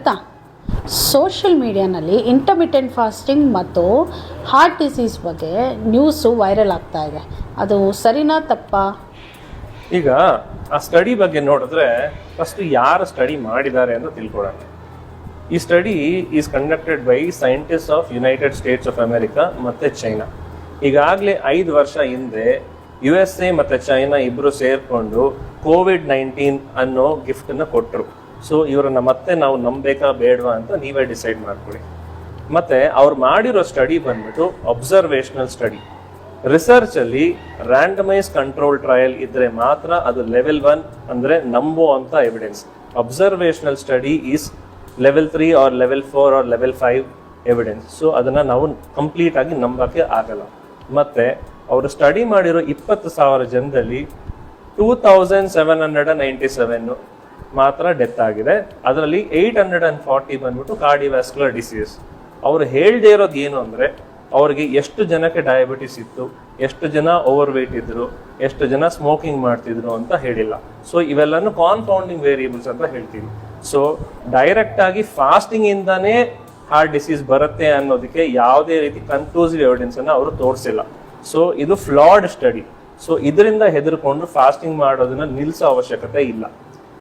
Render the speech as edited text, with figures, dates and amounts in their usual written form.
ಗೊತ್ತಾ? Social ಮೀಡಿಯಾನಲ್ಲಿ intermittent fasting ಮತ್ತು heart disease ಬಗ್ಗೆ ನ್ಯೂಸು ವೈರಲ್ ಆಗ್ತಾ ಇದೆ. ಅದು ಸರಿನಾ ತಪ್ಪಾ? ಈಗ ಆ ಸ್ಟಡಿ ಬಗ್ಗೆ ನೋಡಿದ್ರೆ ಫಸ್ಟ್ ಯಾರು ಸ್ಟಡಿ ಮಾಡಿದ್ದಾರೆ ಅಂತ ತಿಳ್ಕೊಳ್ಳೋಣ. ಈ study is conducted by scientist of United States of America ಮತ್ತೆ ಚೈನಾ. ಈಗಾಗಲೇ 5 ವರ್ಷ ಹಿಂದೆ USA ಮತ್ತೆ ಚೈನಾ ಇಬ್ರು ಸೇರ್ಕೊಂಡು COVID-19 ಅನ್ನೋ ಗಿಫ್ಟ್ ಅನ್ನ ಕೊಟ್ಟರು. ಸೊ ಇವರನ್ನ ಮತ್ತೆ ನಾವು ನಂಬೇಕಾ ಬೇಡವಾ ಅಂತ ನೀವೇ ಡಿಸೈಡ್ ಮಾಡ್ಕೊಳ್ಳಿ. ಮತ್ತೆ ಅವ್ರು ಮಾಡಿರೋ ಸ್ಟಡಿ ಬಂದ್ಬಿಟ್ಟು ಅಬ್ಸರ್ವೇಷನಲ್ ಸ್ಟಡಿ. ರಿಸರ್ಚ್ ಅಲ್ಲಿ ರ್ಯಾಂಡಮೈಸ್ ಕಂಟ್ರೋಲ್ ಟ್ರಯಲ್ ಇದ್ರೆ ಮಾತ್ರ ಅದು ಲೆವೆಲ್ 1 ಅಂದ್ರೆ ನಂಬುವಂತ evidence. Observational study is level 3 or level 4 or level 5 evidence. So ಅದನ್ನ ನಾವು ಕಂಪ್ಲೀಟ್ ಆಗಿ ನಂಬಕ್ಕೆ ಆಗಲ್ಲ. ಮತ್ತೆ ಅವರು ಸ್ಟಡಿ ಮಾಡಿರೋ 20,000 ಜನದಲ್ಲಿ 2,797 ಮಾತ್ರ ಡೆತ್ ಆಗಿದೆ. ಅದರಲ್ಲಿ 840 ಬಂದ್ಬಿಟ್ಟು ಕಾರ್ಡಿವ್ಯಾಸ್ಕ್ಯುಲರ್ ಡಿಸೀಸ್. ಅವ್ರು ಹೇಳ್ದೇ ಇರೋದು ಏನು ಅಂದ್ರೆ ಅವ್ರಿಗೆ ಎಷ್ಟು ಜನಕ್ಕೆ ಡಯಾಬಿಟಿಸ್ ಇತ್ತು, ಎಷ್ಟು ಜನ ಓವರ್ ವೇಟ್ ಇದ್ರು, ಎಷ್ಟು ಜನ ಸ್ಮೋಕಿಂಗ್ ಮಾಡ್ತಿದ್ರು ಅಂತ ಹೇಳಿಲ್ಲ. ಸೊ ಇವೆಲ್ಲನೂ ಕಾನ್ಫೌಂಡಿಂಗ್ ವೇರಿಯೇಬಲ್ಸ್ ಅಂತ ಹೇಳ್ತೀವಿ. ಸೊ ಡೈರೆಕ್ಟ್ ಆಗಿ ಫಾಸ್ಟಿಂಗ್ ಇಂದಾನೇ ಹಾರ್ಟ್ ಡಿಸೀಸ್ ಬರುತ್ತೆ ಅನ್ನೋದಕ್ಕೆ ಯಾವುದೇ ರೀತಿ ಕನ್ಕ್ಲೂಸಿವ್ ಎವಿಡೆನ್ಸ್ ಅನ್ನ ಅವರು ತೋರಿಸಿಲ್ಲ. ಸೊ ಇದು ಫ್ಲಾಡ್ ಸ್ಟಡಿ. ಸೊ ಇದರಿಂದ ಹೆದರ್ಕೊಂಡು ಫಾಸ್ಟಿಂಗ್ ಮಾಡೋದನ್ನ ನಿಲ್ಲಿಸೋ ಅವಶ್ಯಕತೆ ಇಲ್ಲ.